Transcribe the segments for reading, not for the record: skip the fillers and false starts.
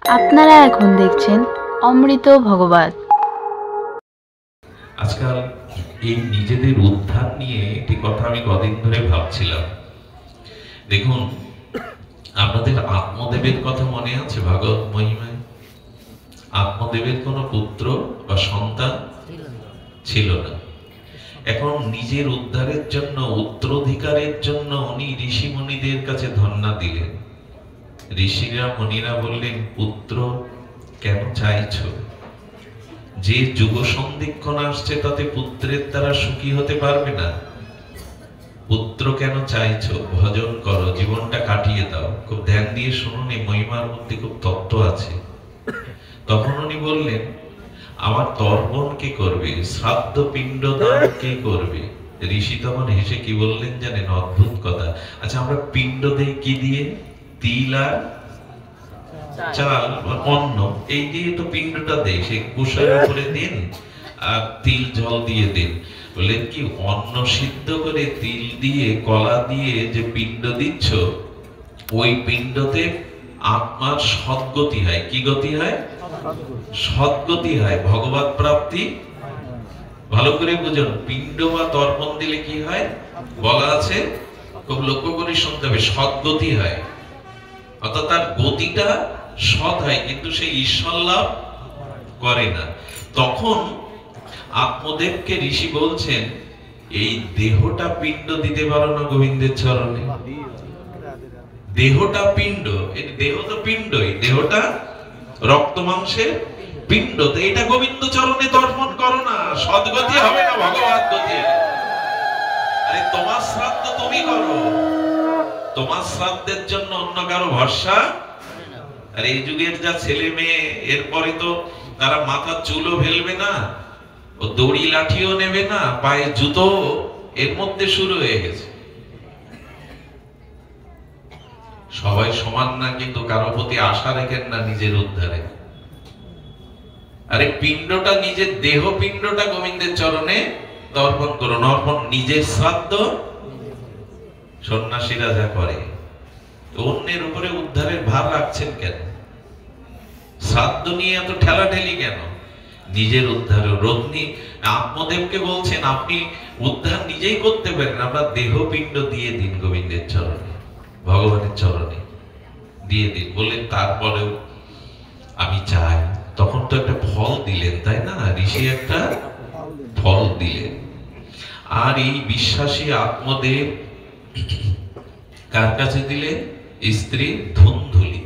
আপনারা এখন দেখছেন অমৃত ভগবত। আজকাল এই নিজেদের উদ্ধার নিয়ে একটি কথা আমি কদিন ধরে ভাবছিলাম। দেখুন, আপনাদের আত্মদেবের কথা মনে আছে ভাগবত মহিমায়? আত্মদেবের কোনো পুত্র বা সন্তান ছিল না। এখন নিজের উদ্ধারের জন্য, উত্তরাধিকারের জন্য উনি ঋষি মুনিদের কাছে ধন্না দিলেন। ঋষিরা মুনিরা বললেন, পুত্র কেন চাইছো? যে যুগ সন্ধিক্ষণ আসছে তাতে পুত্রের দ্বারা সুখী হতে পারবে না। পুত্র কেন চাইছো? ভজন করো, জীবনটা কাটিয়ে দাও। খুব ধ্যান দিয়ে শুনুন, এই মহিমার মধ্যে খুব তত্ত্ব আছে। তখন উনি বললেন, আমার তর্পণ কে করবে? শ্রাদ্ধ পিণ্ড দান কে করবে? ঋষি তখন হেসে কি বললেন জানেন? অদ্ভুত কথা। আচ্ছা, আমরা পিণ্ড দেই কি দিয়ে? তিল আর চাল, অন্ন, এই দিয়ে তো পিণ্ডটা দেয়। সেই কুশার উপরে দিন আর তিল জল দিয়ে দিন। বললেন কি, অন্ন সিদ্ধ করে তিল দিয়ে কলা দিয়ে যে পিণ্ড দিচ্ছ, ওই পিণ্ডতে আত্মার সদ্গতি হয়। কি গতি হয়? সদ্গতি হয়, ভগবত প্রাপ্তি। ভালো করে বুঝুন, পিণ্ড বা তর্পণ দিলে কি হয় বলা আছে, খুব লক্ষ্য করে শুনতে হবে। সদ্গতি হয়, অর্থাৎ তার গতিটা সৎ হয়, কিন্তু সে ঈশ্বর লাভ করে না। তখন আত্মদেবকে ঋষি বলছেন, এই দেহটা পিণ্ড দিতে পারো না গোবিন্দের চরণে? দেহটা পিণ্ড, এই দেহ তো পিণ্ডই, দেহটা রক্ত মাংসের পিণ্ড, তো এটা গোবিন্দ চরণে তর্পণ করো না, সদ্গতি হবে না, ভগবত গতি। আরে তোমার শ্রাদ্ধ তুমি করো, তোমার শ্রাদ্ধের জন্য অন্য কারো ভরসা। আর এই যুগের যা ছেলে মেয়ে, এরপরে তো তারা মাথার চুলও ফেলবে না, ও দড়ি লাঠিও নেবে না, পায়ে জুতো এর মধ্যে শুরু হয়ে গেছে। সবাই সমান না, কিন্তু কারো প্রতি আশা রেখেন না নিজের উদ্ধারে। আরে পিণ্ডটা, নিজের দেহ পিণ্ডটা গোবিন্দের চরণে তর্পণ করুন। অর্পণ, নিজের শ্রাদ্ধ সন্ন্যাসীরা যা করে, অন্যের উপরে উদ্ধারের ভার রাখছেন কেন? শ্রাদ্ধ নিয়ে এত ঠেলাঠেলি কেন? নিজের উদ্ধার। রত্নী আত্মদেবকে বলছেন, আপনি উদ্ধার নিজেই করতে পারেন, আপনার দেহ পিণ্ড দিয়ে দিন গোবিন্দের চরণে, ভগবানের চরণে দিয়ে দিন। বললেন, তারপরেও আমি চাই। তখন তো একটা ফল দিলেন, তাই না? ঋষি একটা ফল দিলেন। আর এই বিশ্বাসী আত্মদেব কার কাছে দিলেন? স্ত্রী ধুন্ধুলি,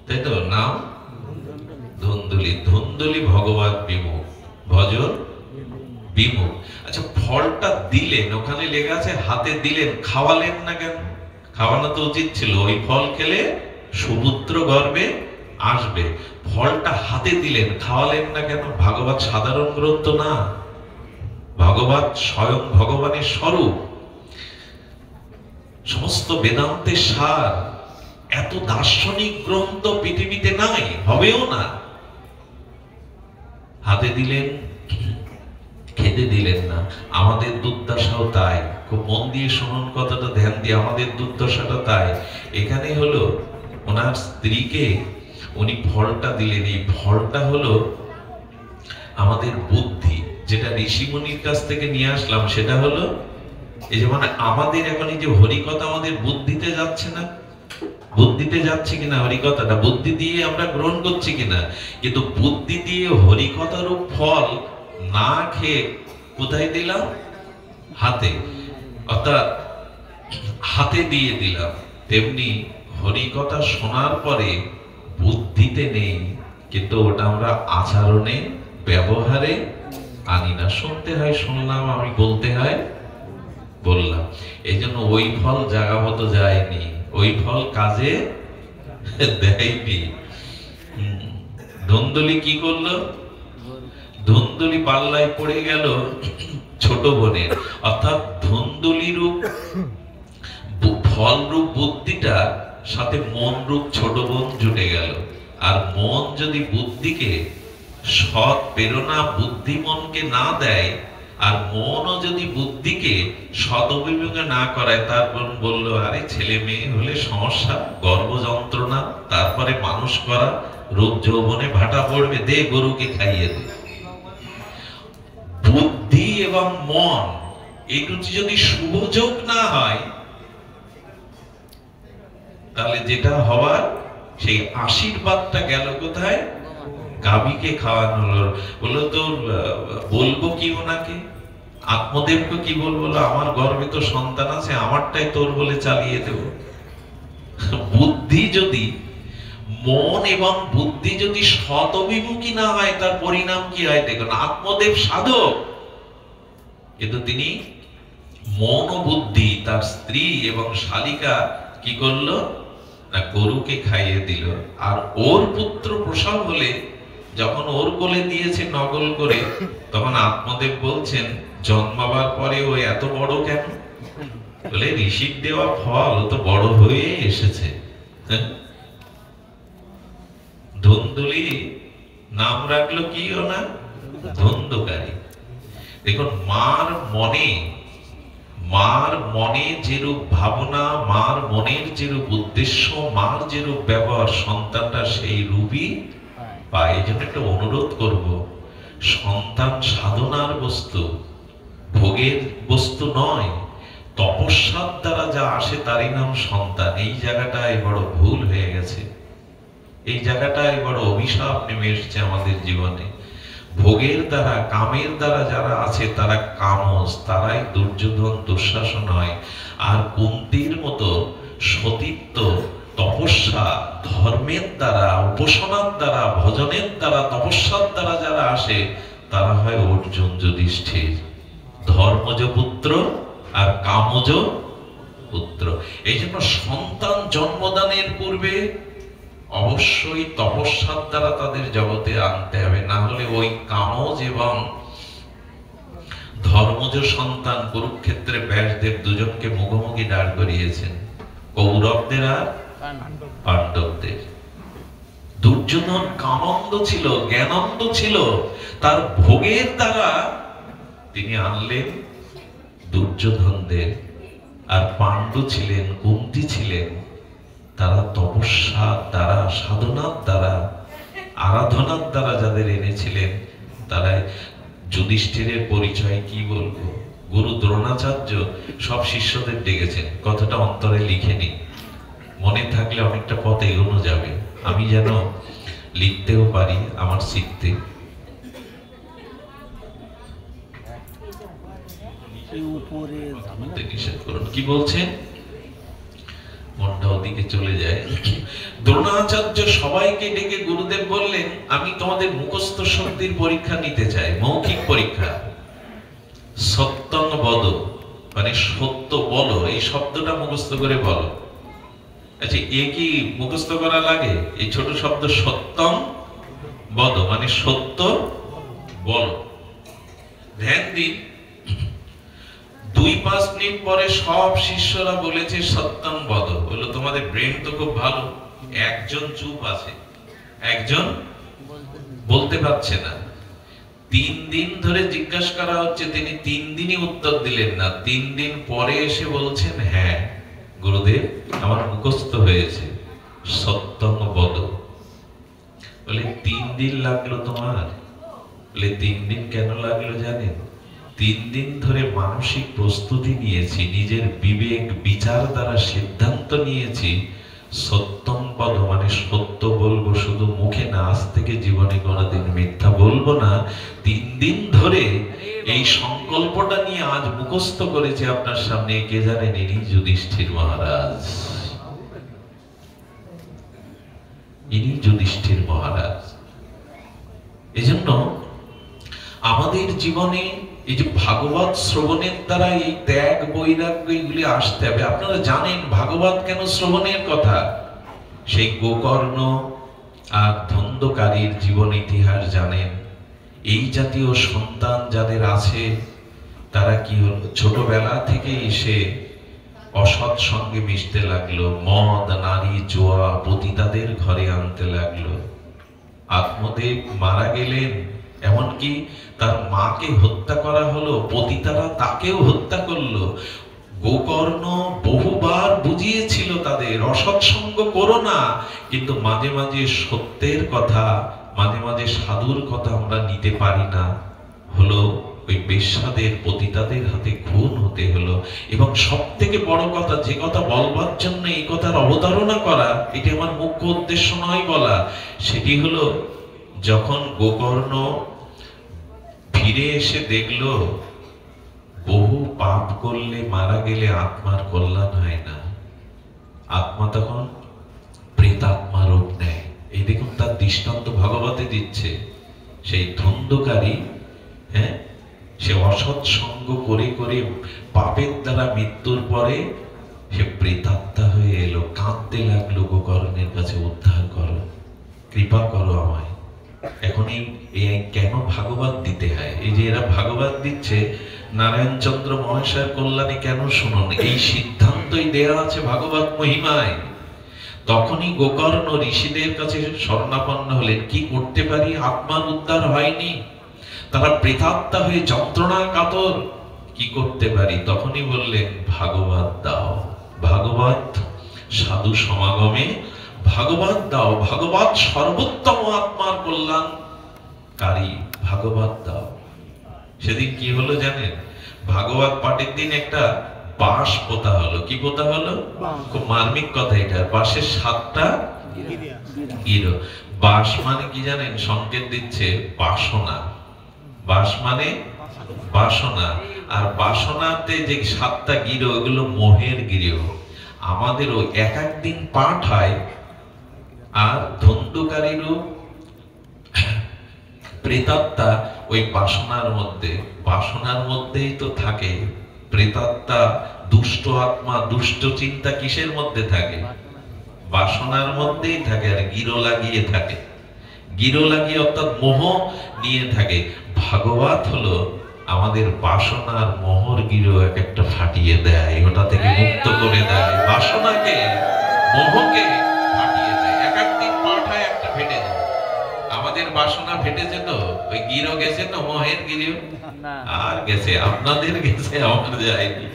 তাই তো নাম? ধুন্ধুলি। ধুন্ধুলি ভগবত বিমুখ, ভজন বিমুখ। আচ্ছা, ফলটা দিলেন, ওখানে লেখা আছে হাতে দিলেন, খাওয়ালেন না কেন? খাওয়ানো তো উচিত ছিল। ওই ফল খেলে সুপুত্র গর্ভে আসবে। ফলটা হাতে দিলেন, খাওয়ালেন না কেন? ভাগবত সাধারণ গ্রন্থ না, ভাগবত স্বয়ং ভগবানের স্বরূপ, সমস্ত বেদান্তের সার। এত দার্শনিক গ্রন্থ পৃথিবীতে নাই, হবেও না। হাতে দিলেন, খেতে দিলেন না। আমাদের দুর্দশাও তাই। খুব মন দিয়ে শুনুন কথাটা, ধ্যান দিয়ে। আমাদের দুর্দশাটা তাই। এখানে হলো ওনার স্ত্রীকে উনি ফলটা দিলেন। এই ফলটা হলো আমাদের বুদ্ধি, যেটা ঋষিমুনির কাছ থেকে নিয়ে আসলাম। সেটা হলো এই যে, মানে আমাদের এখন এই যে হরিকথা আমাদের বুদ্ধিতে যাচ্ছে না, বুদ্ধিতে যাচ্ছে কিনা হরিকথাটা, বুদ্ধি দিয়ে আমরা গ্রহণ করছি কিনা। কিন্তু বুদ্ধি দিয়ে হরিকথার ফল না খেয়ে কোথায় দিলাম? হাতে, অর্থাৎ হাতে দিয়ে দিলাম। তেমনি হরিকথা শোনার পরে বুদ্ধিতে নেই, কিন্তু ওটা আমরা আচরণে, ব্যবহারে আনি না। শুনতে হয় শুনলাম, আমি বলতে হয় বললাম। এই জন্য ওই ফল জায়গা মতো যায়নি, ওই ফল কাজে দেয়নি। ধুন্দুলি কি করলো? ধুন্দুলি পাল্লায় পড়ে গেল ছোট বোনের। অর্থাৎ ধুন্দুলি রূপ ফল রূপ বুদ্ধিটা সাথে মন রূপ ছোট বোন জুটে গেল। আর মন যদি বুদ্ধিকে সৎ প্রেরণা, বুদ্ধি মনকে না দেয়, আর মনও যদি বুদ্ধিকে সদবিনিয়োগ না করায়, তারপর বললো আরে ছেলে মেয়ে হলে সমস্যা, গর্ভ যন্ত্রণা, তারপরে মানুষ করা, রূপ যৌবনে ভাটা পড়বে, দে গরুকে খাইয়ে দে। বুদ্ধি এবং মন এই দুটি যদি শুভযোগ না হয়, তাহলে যেটা হওয়ার সেই আশীর্বাদটা গেল কোথায়? গাভীকে খাওয়ানো। বললো তো বলবো কি ওনাকে, আত্মদেবকে কি বলবো? আমার গর্ভে তো সন্তান আছে, আমারটাই তোর বলে চালিয়ে দেব। বুদ্ধি যদি, মন এবং বুদ্ধি যদি সৎ অভিমুখী না হয়, তার পরিণাম কি হয় দেখুন। আত্মদেব সাধক, কিন্তু তিনি মন ও বুদ্ধি, তার স্ত্রী এবং শালিকা কি করলো না, গরুকে খাইয়ে দিল। আর ওর পুত্র প্রসব হলে, যখন ওর কোলে দিয়েছে নকল করে, তখন আত্মদেব বলছেন জন্মাবার পরে ও এত বড় কেন? বলে ঋষির দেওয়া ফল, ও তো বড় হয়ে এসেছে। ধুন্দুলি নাম রাখলো কি না, ধন্দকারী। দেখুন মার মনে যেরূপ ভাবনা, মার মনের যেরূপ উদ্দেশ্য, মার যেরূপ ব্যবহার, সন্তানটা সেই রূপই পায়। এই জন্য একটা অনুরোধ করব, সন্তান সাধনার বস্তু, ভোগের বস্তু নয়। তপস্যার দ্বারা যা আসে তারই নাম সন্তান। এই জায়গাটায় বড় ভুল হয়ে গেছে, এই জায়গাটায় বড় অভিশাপ নেমে এসেছে আমাদের জীবনে। ভোগের দ্বারা, কামের দ্বারা যারা আছে তারা কামস, তারাই দুর্যোধন, দুঃশাসন হয়। আর কুন্তির মতো সতীত্ব, তপস্যা, ধর্মের দ্বারা, উপাসনার দ্বারা, ভজনের দ্বারা, তপস্যার দ্বারা যারা আসে, তারা হয় অর্জুন, যুধিষ্ঠির। ধর্মজ পুত্র আর কামজ পুত্র। এই জন্য সন্তান জন্মদানের পূর্বে অবশ্যই তপস্যার দ্বারা তাদের জগতে আনতে হবে, না হলে ওই কামজ এবং ধর্মজ সন্তান কুরুক্ষেত্রে ব্যাসদেব দুজনকে মুখোমুখি দাঁড় করিয়েছেন, কৌরবদের আর পাণ্ডবদের। দুর্যোধন কামন্দ ছিল, জ্ঞানন্দ ছিল, তার ভোগের দ্বারা তিনি আনলেন দুর্যোধনদের। আর পাণ্ডু ছিলেন, কুন্তি ছিলেন, তারা তপস্যার দ্বারা, সাধনার দ্বারা, আরাধনার দ্বারা যাদের এনেছিলেন, তারা। যুধিষ্ঠিরের পরিচয় কি বলবো, গুরু দ্রোণাচার্য সব শিষ্যদের ডেকেছেন, কথাটা অন্তরে লিখে নিন, মনে থাকলে অনেকটা পথ এগোনো যাবে। আমি যেন লিখতেও পারি, আমার শিখতে। নিষেধ করুন, কি বলছেন? মনটা ওদিকে চলে যায়। দ্রোণাচার্য সবাইকে ডেকে গুরুদেব বললেন, আমি তোমাদের মুখস্থ শক্তির পরীক্ষা নিতে চাই, মৌখিক পরীক্ষা। সত্যং বদ, মানে সত্য বলো, এই শব্দটা মুখস্থ করে বলো। আচ্ছা, এ কি মুখস্থ করা লাগে? এই ছোট শব্দ সত্যং বদ মানে সত্য বলো। ধ্যান দিন, 2-5 মিনিট পরে সব শিষ্যরা বলেছে সত্যং বদ। বললো তোমাদের ব্রেন তো খুব ভালো, একজন চুপ আছে, একজন বলতে পারছে না। 3 দিন ধরে জিজ্ঞাসা করা হচ্ছে, তিনি 3 দিনই উত্তর দিলেন না। 3 দিন পরে এসে বলছেন, হ্যাঁ গুরুদেব আমার মুখস্থ হয়েছে সত্যং বদ। বলে 3 দিন লাগলো তোমার? বলে 3 দিন কেন লাগলো জানেন? 3 দিন ধরে মানসিক প্রস্তুতি নিয়েছি, নিজের বিবেক বিচার দ্বারা সিদ্ধান্ত নিয়েছি সত্যং পদ মানে সত্য বলবো, শুধু মুখে না, আজ থেকে জীবনে কোনোদিন মিথ্যা বলবো না। 3 দিন ধরে এই সংকল্পটা নিয়ে আজ মুখস্থ করেছি আপনার সামনে। কে জানেন? ইনি যুধিষ্ঠির মহারাজ, ইনি যুধিষ্ঠির মহারাজ। এজন্য আমাদের জীবনে এই যে ভাগবত শ্রবণের দ্বারা এই ত্যাগ, বৈরাগ্য এগুলি আসতে হবে। আপনারা জানেন ভাগবত কেন শ্রবণের কথা? সেই গোকর্ণ আর ধন্দকারীর জীবন ইতিহাস জানেন। এই জাতীয় সন্তান যাদের আছে, তারা কি হলো, ছোটবেলা থেকে এসে অসৎ সঙ্গে মিশতে লাগলো, মদ, নারী, জুয়া, পতিতাদের ঘরে আনতে লাগলো। আত্মদেব মারা গেলেন, এমনকি তার মাকে হত্যা করা হলো, পতিতারা তাকেও হত্যা করলো। গোকর্ণ বহুবার বুঝিয়েছিল তাদের, অসৎসঙ্গ করো না, কিন্তু মাঝে মাঝে সত্যের কথা, মাঝে মাঝে সাধুর কথা আমরা নিতে পারি না, হলো ওই বেশ্যাদের, পতিতাদের হাতে খুন হতে হলো। এবং সব থেকে বড় কথা, যে কথা বলবার জন্য এই কথার অবতারণা করা, এটি আমার মুখ্য উদ্দেশ্য নয় বলা, সেটি হলো যখন গোকর্ণ ফিরে এসে দেখলো বহু পাপ করলে, মারা গেলে আত্মার কল্যাণ হয় না, আত্মা তখন প্রেতাত্মা রূপ নেয়। এই দেখুন তার দৃষ্টান্ত ভাগবতে দিচ্ছে। সেই ধুন্ধকারী, হ্যাঁ, সে অসৎ সঙ্গ করে করে পাপের দ্বারা মৃত্যুর পরে সে প্রেতাত্মা হয়ে এলো, কাঁদতে লাগলো গোকর্ণের কাছে, উদ্ধার করো, কৃপা করো আমায়। এখন এই কেন ভাগবত দিতে হয়? এই যে এরা ভাগবত দিচ্ছে, নারায়ণ চন্দ্র মহাশয়ের কল্যাণে কেন শুনুন, এই সিদ্ধান্তই দেয়া আছে ভাগবত মহিমায়। তখনই গোকর্ণ ঋষিদের কাছে শরণাপন্ন হলেন, কি করতে পারি, আত্মার উদ্ধার হয়নি, তারা প্রেতাত্মা হয়ে যন্ত্রণা কাতর, কি করতে পারি? তখনই বললেন ভাগবত দাও, ভাগবত সাধু সমাগমে ভাগবত দাও, ভাগবত সর্বোত্তম আত্মার কল্যাণকারী, ভাগবত দাও। সেদিন কি হলো জানেন? ভাগবত পাঠের দিন একটা বাঁশ পোতা হলো। কি পোতা হলো? খুব মার্মিক কথা এটা। বাঁশের 7টা গিরো। বাঁশ মানে কি জানেন? সংকেত দিচ্ছে বাসনা। বাঁশ মানে বাসনা, আর বাসনাতে যে 7টা গিরো, এগুলো মোহের গিরো। আমাদেরও এক দিন পাঠ হয়, আর ধন্দুকারীরও প্রেতাত্মা ওই বাসনার মধ্যে, বাসনার মধ্যেই তো থাকে প্রেতাত্মা। দুষ্ট আত্মা, দুষ্ট চিন্তা কিসের মধ্যে থাকে? বাসনার মধ্যেই থাকে, আর গিরো লাগিয়ে থাকে। গিরো লাগিয়ে অর্থাৎ মোহ নিয়ে থাকে। ভাগবত হলো আমাদের বাসনার মোহর গিরো এক একটা ফাটিয়ে দেয়, ওটা থেকে মুক্ত করে দেয়, বাসনাকে, মোহকে ফাটিয়ে দেয়। এক দিন পাঠ হয়, একটা ফেটে যায়। আমাদের বাসনা ফেটে যেত, ওই গিরো গেছে তো, মোহের গিরো আর গেছে, আপনাদের গেছে, আমার যায়নি।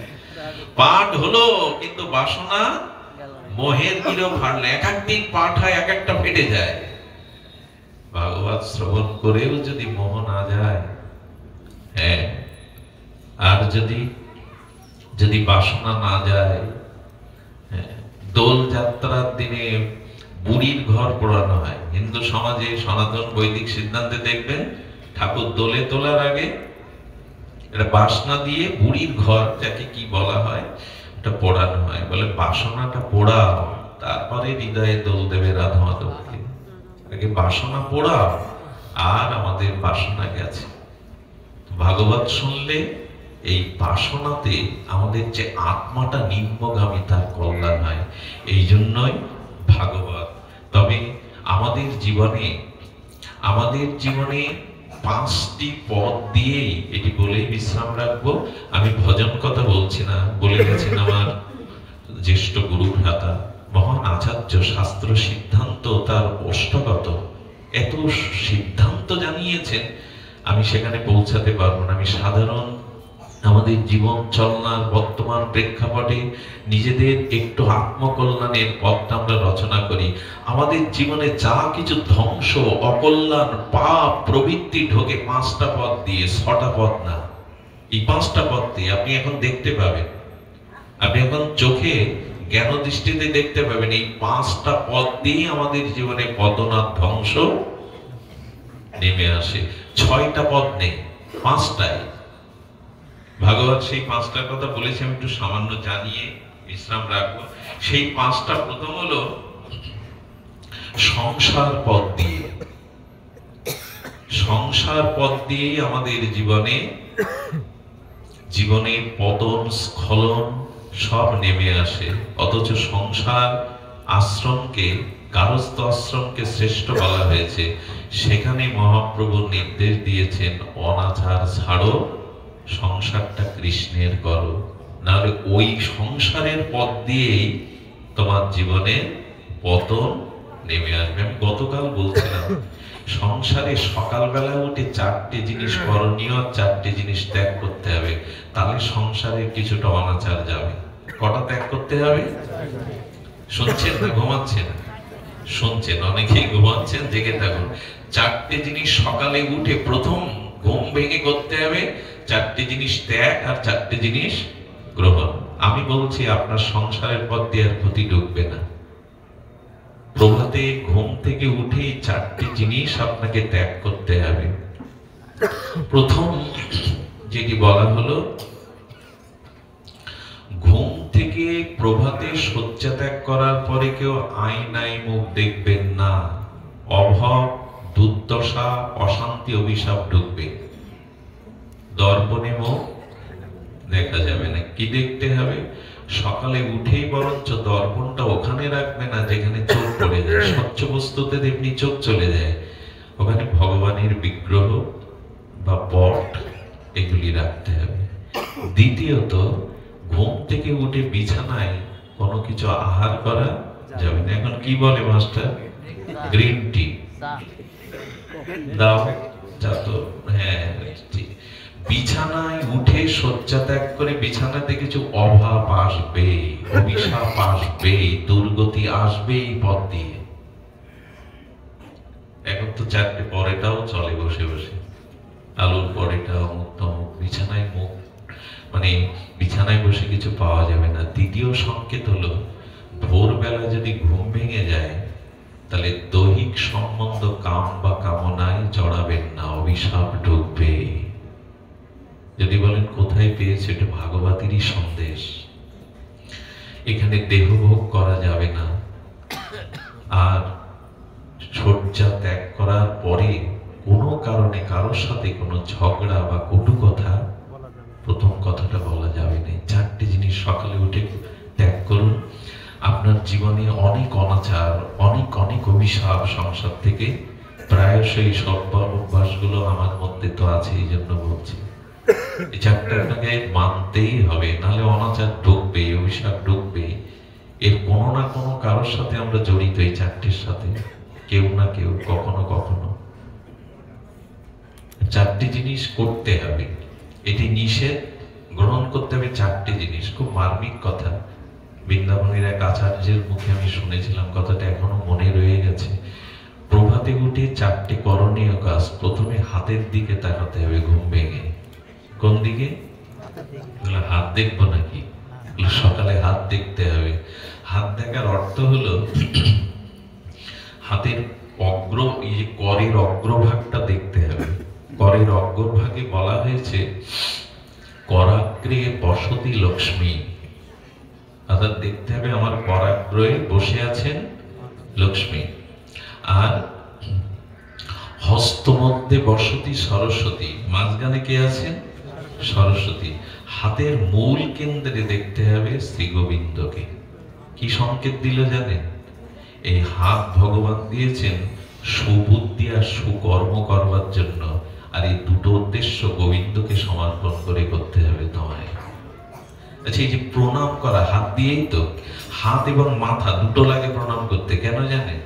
পাঠ হলো, কিন্তু বাসনা মোহের গিরো ফাটলে, এক দিন পাঠ হয়, এক একটা ফেটে যায়। ভাগবত শ্রবণ করেও যদি মোহ না যায়, হ্যাঁ, আর যদি বাসনা না যায়, দোল যাত্রার দিনে বুড়ির ঘর পোড়ানো হয়। হিন্দু সমাজে সনাতন বৈদিক সিদ্ধান্তে দেখবেন, ঠাকুর দোলে তোলার আগে এটা বাসনা দিয়ে বুড়ির ঘর, যাকে কি বলা হয়, এটা পোড়ানো হয়। বলে বাসনাটা পোড়াও, তারপরে হৃদয়ে দোল দেবে রাধা মাধবকে। আগে বাসনা পোড়াও, আর আমাদের বাসনা গেছে। ভাগবত শুনলে এই বাসনাতে আমাদের যে আত্মাটা নিম্নগামী, তার কল্যাণ হয়। এই জন্যই ভাগবত। তবে আমাদের জীবনে 5টি পদ দিয়েই, এটি বলেই বিশ্রাম রাখবো। আমি ভজন কথা বলছি না, বলে গেছেন আমার জ্যেষ্ঠ গুরু ভ্রাতা মহান আচার্য, শাস্ত্র সিদ্ধান্ত তার অষ্টগত, এত সিদ্ধান্ত জানিয়েছেন, আমি সেখানে পৌঁছাতে পারবো না। আমি সাধারণ আমাদের জীবন চলনার বর্তমান প্রেক্ষাপটে নিজেদের একটু আত্মকল্যাণের পথটা আমরা রচনা করি। আমাদের জীবনে যা কিছু ধ্বংস, অকল্যাণ, পাপ প্রবৃত্তি ঢোকে 5টা পথ দিয়ে, 6টা পথ না। এই 5টা পথ দিয়ে আপনি এখন দেখতে পাবেন, আপনি এখন চোখে জ্ঞান দৃষ্টিতে দেখতে পাবেন। এই 5টা পথ দিয়ে আমাদের জীবনে পতন আর ধ্বংস নেমে আসে। 6টা পথ নেই, 5টাই। ভাগবত সেই 5টার কথা বলেছি, আমি একটু সামান্য জানিয়ে বিশ্রাম রাখবো। সেই 5টা, প্রথম হলো সংসার পথ দিয়ে। সংসার পথ দিয়ে আমাদের জীবনে পতন, স্খলন সব নেমে আসে। অথচ সংসার আশ্রমকে, গারস্থ আশ্রমকে শ্রেষ্ঠ বলা হয়েছে। সেখানে মহাপ্রভু নির্দেশ দিয়েছেন, অনাচার ছাড়ো, সংসারটা কৃষ্ণের করো, নাহলে ওই সংসারের পথ দিয়েই তোমার জীবনে পতন নেমে আসবে। আমি গতকাল বলছিলাম, সংসারে সকালবেলা উঠে চারটে জিনিস করণীয়, চারটে জিনিস ত্যাগ করতে হবে, তাহলে সংসারে কিছুটা অনাচার যাবে। কটা ত্যাগ করতে হবে? শুনছেন না ঘুমাচ্ছেন? শুনছেন, অনেকেই ঘুমাচ্ছেন, জেগে থাকুন। চারটে জিনিস সকালে উঠে প্রথম ঘুম ভেঙে করতে হবে, চারটে জিনিস ত্যাগ আর চারটে জিনিস গ্রহণ। আমি বলছি আপনার সংসারের পথ দিয়ে আর ক্ষতি ঢুকবে না। প্রভাতে ঘুম থেকে উঠেই চারটি জিনিস আপনাকে ত্যাগ করতে হবে। প্রথম যেটি বলা হলো, ঘুম থেকে প্রভাতে শয্যা ত্যাগ করার পরে কেউ আয়নায় মুখ দেখবেন না। অভাব, দুর্দশা, অশান্তি, অভিশাপ ঢুকবে। দর্পণে মুখ দেখা যাবে না। কি দেখতে হবে? সকালে উঠেই বরঞ্চ দর্পণটা ওখানে রাখবে না যেখানে চোখ পড়ে যায়। স্বচ্ছ বস্তুতে তেমনি চোখ চলে যায়, ওখানে ভগবানের বিগ্রহ বা পট এগুলি রাখতে হবে। দ্বিতীয়ত, ঘুম থেকে উঠে বিছানায় কোনো কিছু আহার করা যাবে না। এখন কি বলে মাস্টার? গ্রিন টি দাও, যা তো। হ্যাঁ, বিছানায় উঠে শয্যা ত্যাগ করে বিছানাতে কিছু অভাব আসবে, অভিশাপ আসবে, দুর্গতি আসবে এই পথ দিয়ে। এখন তো চারটে পরেটাও চলে বসে বসে, আলুর পরেটা, অমুক তমুক। বিছানায় মুখ মানে বিছানায় বসে কিছু পাওয়া যাবে না। দ্বিতীয় সংকেত হলো, ভোরবেলা যদি ঘুম ভেঙে যায় তাহলে দৈহিক সম্বন্ধ, কাম বা কামনায় জড়াবেন না, অভিশাপ ঢুকবে। যদি বলেন কোথায় পেয়েছে, এটা ভাগবতেরই সন্দেশ। এখানে দেহভোগ করা যাবে না। আর শয্যা ত্যাগ করার পরে কোনো কারণে কারোর সাথে কোনো ঝগড়া বা কটু কথা, প্রথম কথাটা বলা যাবে না। চারটে জিনিস সকালে উঠে ত্যাগ করুন। আপনার জীবনে অনেক অনাচার, অনেক অনেক অভিশাপ সংসার থেকে প্রায়শই সব অভ্যাসগুলো আমার মধ্যে তো আছে, এই জন্য বলছি। এই চারটা আপনাকে মানতেই হবে, নাহলে অনাচার ঢুকবে, অভিশাপ ঢুকবে। এর কোনো না কোনো কারোর সাথে আমরা জড়িত, এই চারটির সাথে কেউ না কেউ, কখনো কখনো। চারটি জিনিস করতে হবে, এটি নিষেধ, গ্রহণ করতে হবে চারটি জিনিস। খুব মার্মিক কথা, বৃন্দাবনের এক আচার্যের মুখে আমি শুনেছিলাম, কথাটা এখনো মনে রয়ে গেছে। প্রভাতে উঠে চারটি করণীয় কাজ। প্রথমে হাতের দিকে তাকাতে হবে ঘুম ভেঙে। কোন দিকে? হাত দেখবো নাকি? সকালে হাত দেখতে হবে। হাত দেখার অর্থ হলো হাতের অগ্র, এই যে করের অগ্রভাগটা দেখতে হবে। করের অগ্রভাগে বলা হয়েছে, করাগ্রে বসতি লক্ষ্মী। অর্থাৎ দেখতে হবে আমার করাগ্রহে বসে আছেন লক্ষ্মী। আর হস্ত মধ্যে বসতি সরস্বতী, মাঝখানে কে আছেন? সরস্বতী। হাতের মূল কেন্দ্রে দেখতে হবে শ্রী গোবিন্দকে। কি সংকেত দিল জানেন? এই হাত ভগবান দিয়েছেন সুবুদ্ধি আর সুকর্ম করবার জন্য, আর এই দুটো উদ্দেশ্য গোবিন্দকে সমর্পণ করে করতে হবে তোমায়। আচ্ছা, এই যে প্রণাম করা হাত দিয়েই তো, হাত এবং মাথা দুটো লাগে প্রণাম করতে। কেন জানেন?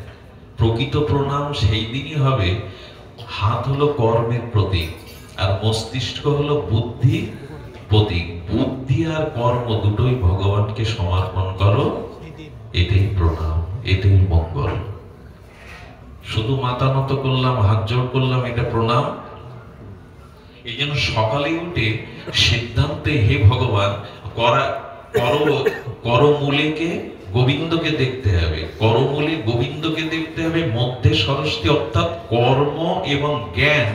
প্রকৃত প্রণাম সেই দিনই হবে, হাত হলো কর্মের প্রতীক আর মস্তিষ্ক হলো বুদ্ধি প্রতীক। বুদ্ধি আর কর্ম দুটোই ভগবানকে সমর্পণ করো, এটাই প্রণাম, এটাই মঙ্গল। শুধু মাথা নত করলাম, হাত জোড় করলাম, এটা প্রণাম? এই জন্য সকালে উঠে সিদ্ধান্তে, হে ভগবান, করমূলেকে গোবিন্দকে দেখতে হবে, করমূলে গোবিন্দকে দেখতে হবে, মধ্যে সরস্বতী অর্থাৎ কর্ম এবং জ্ঞান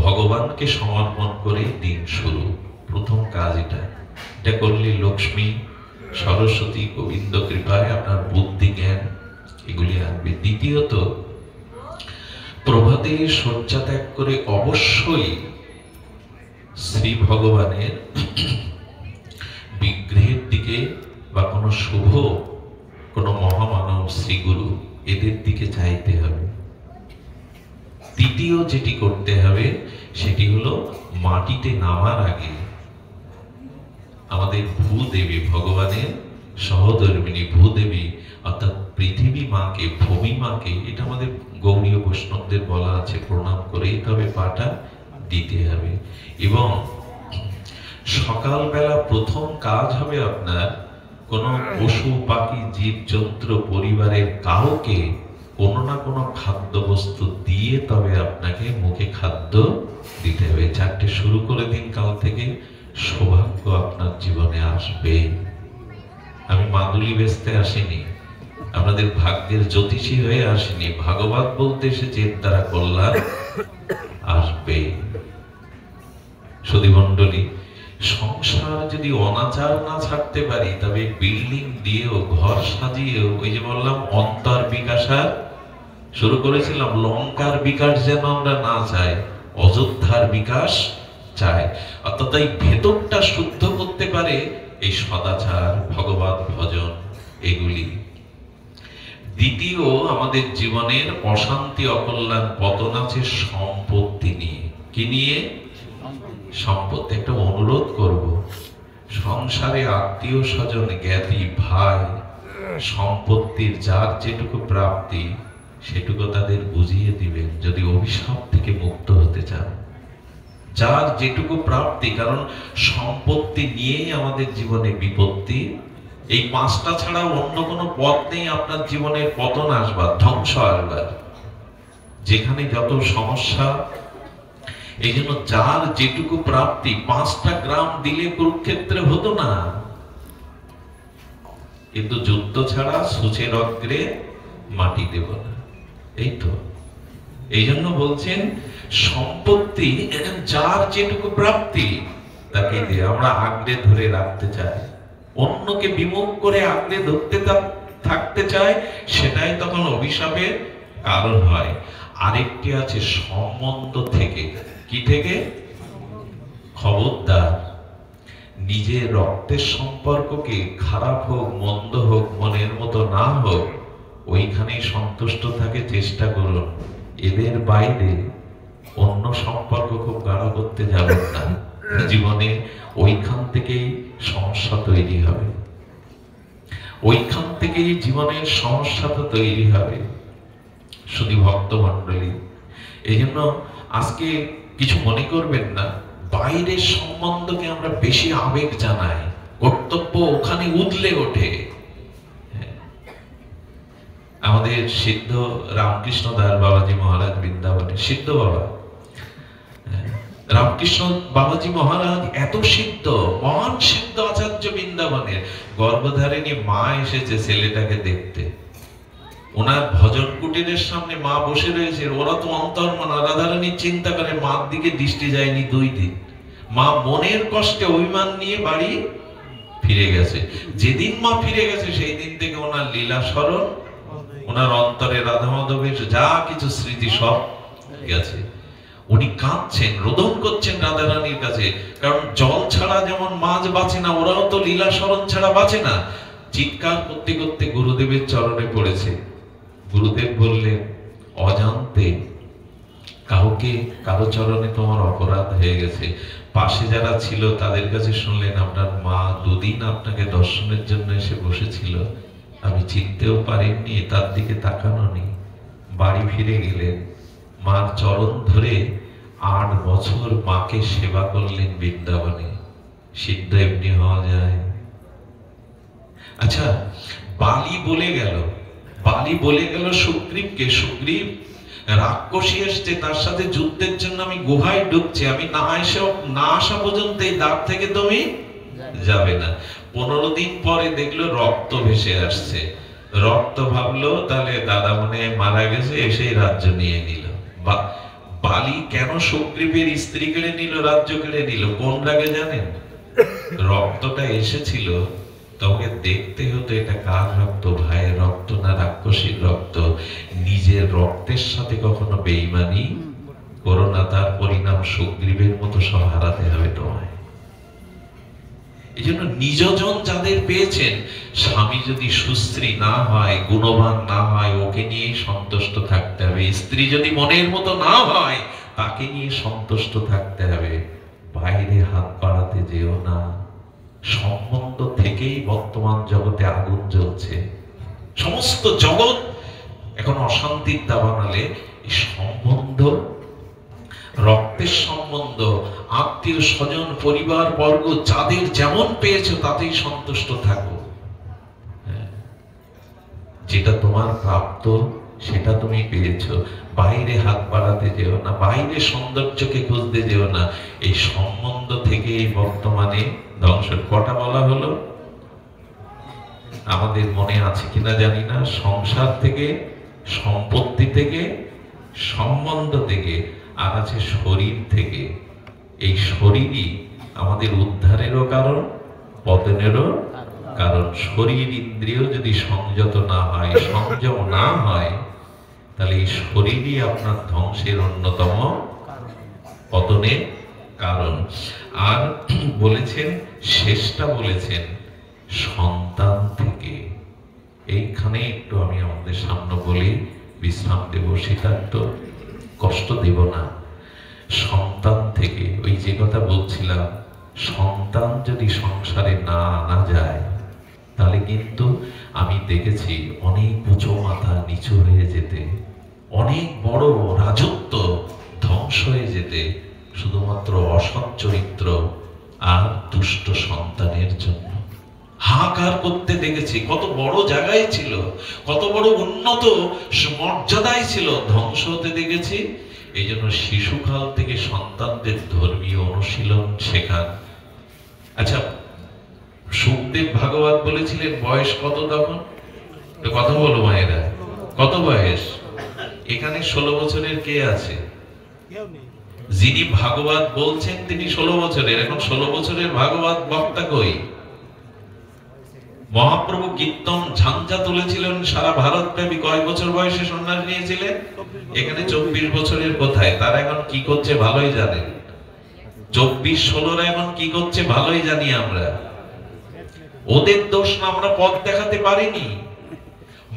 ভগবানকে সমর্পণ করে দিন শুরু। প্রথম কাজ এটা। এটা করলে লক্ষ্মী, সরস্বতী, গোবিন্দ কৃপায় আপনার বুদ্ধি জ্ঞান এগুলি আসবে। দ্বিতীয়ত, প্রভাতে শয্যা ত্যাগ করে অবশ্যই শ্রী ভগবানের বিগ্রহের দিকে বা কোনো শুভ, কোনো মহামানব, শ্রীগুরু, এদের দিকে চাইতে হবে। তৃতীয় যেটি করতে হবে সেটি হলো, মাটিতে নামার আগে আমাদের ভূদেবী, ভগবানের সহধর্মিণী ভূদেবী অর্থাৎ পৃথিবী মাকে, ভূমি মাকে, এটা আমাদের গৌড়ীয় বৈষ্ণবদের বলা আছে, প্রণাম করেই তবে পাটা দিতে হবে। এবং সকালবেলা প্রথম কাজ হবে আপনার কোনো পশু পাখি জীবজন্তু পরিবারের কাউকে কোনো না কোনো খাদ্যবস্তু দিয়ে তবে আপনাকে মুখে খাদ্য দিতে হবে। চারটে শুরু করে দিন, কাল থেকে সৌভাগ্য আপনার জীবনে আসবে। আমি মাদুলি বেচতে আসিনি, আপনাদের ভাগ্যের জ্যোতিষী হয়ে আসিনি, ভাগবত বলতে এসেছি, এর দ্বারা কল্যাণ আসবে। সুধী মণ্ডলী, সংসার যদি অনাচার না ছাড়তে পারি, তবে বিল্ডিং দিয়েও, ঘর সাজিয়েও, ওই যে বললাম অন্তর বিকাশার শুরু করেছিলাম, লঙ্কার বিকাশ যেন আমরা না চাই, অযোধ্যার বিকাশ চাই। অর্থাৎ এই ভেতরটা শুদ্ধ করতে পারে এই সদাচার, ভগবত ভজন, এগুলি। দ্বিতীয়, আমাদের জীবনের অশান্তি, অকল্যাণ, পতন আছে সম্পত্তি নিয়ে। কি নিয়ে? সম্পত্তি। একটা অনুরোধ করব, সংসারে আত্মীয় স্বজন, জ্ঞাতি, ভাই, সম্পত্তির যার যেটুকু প্রাপ্তি সেটুকু তাদের বুঝিয়ে দিবেন, যদি অভিশাপ থেকে মুক্ত হতে চান। যার যেটুকু প্রাপ্তি, কারণ সম্পত্তি নিয়েই আমাদের জীবনে বিপত্তি। এই পাঁচটা ছাড়া অন্য কোনো পথ নেই আপনার জীবনের পতন আসবার, ধ্বংস আসবার। যেখানে যত সমস্যা, এই জন্য যার যেটুকু প্রাপ্তি, 5টা গ্রাম দিলে কুরুক্ষেত্রে হতো না, কিন্তু যুদ্ধ ছাড়া সূচের অগ্রে মাটি দেব না। এই তো, এই জন্য বলছেন সম্পত্তি যার যেটুকু প্রাপ্তি তাকে দিয়ে আমরা আগলে ধরে রাখতে চাই, অন্যকে বিমুখ করে আগলে ধরতে থাকতে চাই, সেটাই তখন অভিশাপের কারণ হয়। আরেকটি আছে সম্বন্ধ থেকে। কি থেকে? খবরদার, নিজের রক্তের সম্পর্ককে খারাপ হোক, মন্দ হোক, মনের মতো না হোক, ওইখানেই সন্তুষ্ট থাকে চেষ্টা করুন। এদের বাইরে অন্য সম্পর্ক খুব গাঢ় করতে যাবেন না, জীবনে ওইখান থেকেই সমস্যা তৈরি হবে, ওইখান থেকেই জীবনের সমস্যাটা তৈরি হবে। শুধু ভক্ত মণ্ডলী, এই জন্য আজকে কিছু মনে করবেন না, বাইরের সম্বন্ধকে আমরা বেশি আবেগ জানাই, কর্তব্য ওখানে উদলে ওঠে। আমাদের সিদ্ধ রামকৃষ্ণ দাস বাবাজি মহারাজ, বৃন্দাবনে সিদ্ধ বাবা, রামকৃষ্ণ বাবাজি মহারাজ এত সিদ্ধ, মহান সিদ্ধ আচার্য, বৃন্দাবনের গর্ভধারিণী মা এসেছে ছেলেটাকে দেখতে। ওনার ভজন কুটিরের সামনে মা বসে রয়েছে, ওরা তো অন্তর্মনা, রাধারানীর চিন্তা করে, মার দিকে দৃষ্টি যায়নি 2 দিন। মা মনের কষ্টে অভিমান নিয়ে বাড়ি ফিরে গেছে। যেদিন মা ফিরে গেছে সেই দিন থেকে ওনার লীলা স্মরণ, ওনার অন্তরে রাধা মাধবের যা কিছু স্মৃতি সব গেছে। উনি কাঁদছেন, রোদন করছেন রাধারানীর কাছে, কারণ জল ছাড়া যেমন মাছ বাঁচে না, ওরাও তো লীলা স্মরণ ছাড়া বাঁচে না। চিৎকার করতে করতে গুরুদেবের চরণে পড়েছে। গুরুদেব বললেন, অজান্তে কাউকে, কারো চরণে তোমার অপরাধ হয়ে গেছে। পাশে যারা ছিল তাদের কাছে শুনলেন, আপনার মা 2 দিন আপনাকে দর্শনের জন্য এসে বসেছিল, আমি চিনতেও পারিনি, তার দিকে তাকানো নেই। বাড়ি ফিরে গেলেন, মার চরণ ধরে 8 বছর মাকে সেবা করলেন বৃন্দাবনে। সিদ্ধ এমনি হওয়া যায়? আচ্ছা, বালি বলে গেল সুগ্রীবকে, সুগ্রীব রাক্ষসী এসছে, তার সাথে যুদ্ধের জন্য আমি গুহায় ঢুকছি, আমি না আসা পর্যন্ত এই দ্বার থেকে তুমি যাবে না। 15 দিন পরে দেখলো রক্ত ভেসে আসছে। রক্ত ভাবলো তাহলে দাদা মনে মারা গেছে, এসেই রাজ্য নিয়ে নিল। বালি কেন সুগ্রীবের স্ত্রী কেড়ে নিল, রাজ্য কেড়ে নিল? কোন রাগে জানেন? রক্তটা এসেছিল, তোমাকে দেখতে হতো এটা কার রক্ত, ভাইয়ের রক্ত না রাক্ষসীর রক্ত। নিজের রক্তের সাথে কখনো বেঈমানি করো না, তার পরিণাম সুগ্রীবের মতো সব হারাতে হবে তোমায়। এই জন্য নিজজন যাদের পেয়েছেন, স্বামী যদি সুস্ত্রী না হয়, গুণবান না হয়, ওকে নিয়ে সন্তুষ্ট থাকতে হবে। স্ত্রী যদি মনের মতো না হয়, তাকে নিয়ে সন্তুষ্ট থাকতে হবে। বাইরে হাত বাড়াতে যেও না। সম্বন্ধ থেকেই বর্তমান জগতে আগুন জ্বলছে। সমস্ত জগৎ এখন অশান্তির দাবানলে এই সম্বন্ধ, রক্তের সম্বন্ধ, আত্মীয় স্বজন, পরিবার বর্গ যাদের যেমন পেয়েছো তাতেই সন্তুষ্ট থাকো। যেটা তোমার প্রাপ্ত সেটা তুমি পেয়েছো, বাইরে হাত বাড়াতে যেও না, বাইরে সৌন্দর্যকে খুঁজতে যেও না। এই সম্বন্ধ থেকে বর্তমানে ধ্বংস। কটা বলা হলো আমাদের মনে আছে কিনা জানি না, সংসার থেকে, সম্পত্তি থেকে, সম্বন্ধ থেকে, আর আছে শরীর থেকে। এই শরীরই আমাদের উদ্ধারেরও কারণ, পতনেরও কারণ। শরীর ইন্দ্রিয় যদি সংযত না হয়, সংযম না হয়, তাহলে এই শরীরই আপনার ধ্বংসের অন্যতম, পতনের কারণ। আর বলেছেন, শেষটা বলেছেন সন্তান থেকে। এইখানে একটু আমি আমাদের সামনে বলি, বিশ্রাম দেব, সেটা তো কষ্ট দেব না। সন্তান থেকে, ওই যে কথা বলছিলাম, সন্তান যদি সংসারে না আনা যায়, তাহলে কিন্তু আমি দেখেছি অনেক উঁচু মাথা নিচু হয়ে যেতে, অনেক বড় রাজত্ব ধ্বংস হয়ে যেতে, শুধুমাত্র অসৎ চরিত্র আর দুষ্ট সন্তানের জন্য। হাহাকার করতে দেখেছি, কত বড় জায়গায় ছিল, কত বড় উন্নত মর্যাদায় ছিল, ধ্বংস হতে দেখেছি। এই জন্য শিশুকাল থেকে সন্তানদের ধর্মীয় অনুশীলন শেখান। আচ্ছা, সুখদেব ভাগবত বলেছিলেন বয়স কত তখন? কথা বলো মায়েরা, কত বয়স? এখানে 16 বছরের কে আছে? যিনি ভাগবত বলছেন তিনি 16 বছরের। এখন 16 বছরের ভাগবত বক্তা কই? মহাপ্রভু কীর্তন ঝাঞ্ঝা তুলেছিলেন সারা ভারত ব্যাপী। কয় বছর বয়সে সন্ন্যাস নিয়েছিলেন? এখানে 24 বছরের কোথায়? তারা এখন কি করছে ভালোই জানেন। 24-16 এখন কি করছে ভালোই জানি আমরা। ওদের দোষ না, আমরা পথ দেখাতে পারিনি।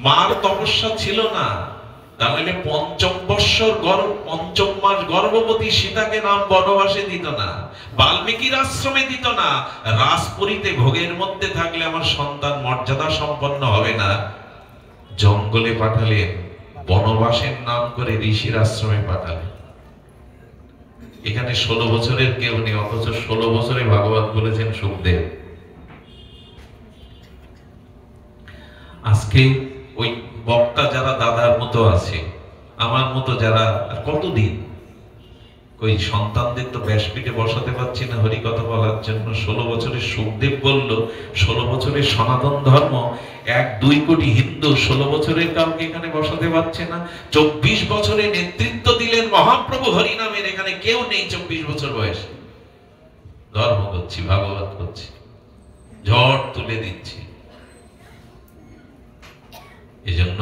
মার তপস্যা ছিল না, তাহলে 5 বৎসর পঞ্চম মাস গর্ভবতী সীতাকে নাম বনবাসে দিত না, বাল্মীকির আশ্রমে দিত না। রাজপুরীতে ভোগের মধ্যে থাকলে আমার সন্তান মর্যাদা সম্পন্ন হবে না, জঙ্গলে পাঠালেন, বনবাসের নাম করে ঋষির আশ্রমে পাঠালেন। এখানে 16 বছরের কেউ নেই, অথচ 16 বছরে ভাগবত বলেছেন সুখদেব। আজকে ওই বক্তা যারা দাদার মতো আছে, আমার মতো যারা, কতদিন ওই সন্তানদের তো ব্যাসপীঠে বসাতে পারছি না হরি কথা বলার জন্য। 16 বছরের সুখদেব বলল, 16 বছরের সনাতন ধর্ম, 1-2 কোটি হিন্দু 16 বছরের কাউকে এখানে বসাতে পারছে না। 24 বছরে নেতৃত্ব দিলেন মহাপ্রভু হরিনামের, এখানে কেউ নেই 24 বছর বয়সে। ধর্ম করছি, ভাগবত করছি, ঝড় তুলে দিচ্ছি। এজন্য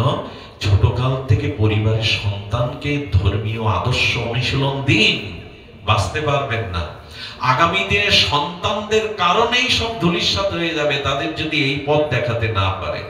ছোটকাল থেকে পরিবারের সন্তানকে ধর্মীয় আদর্শ অনুশীলন দিন, বাঁচতে পারবেন না। আগামী দিনে সন্তানদের কারণেই সব ধূলিসাৎ হয়ে যাবে, তাদের যদি এই পথ দেখাতে না পারে।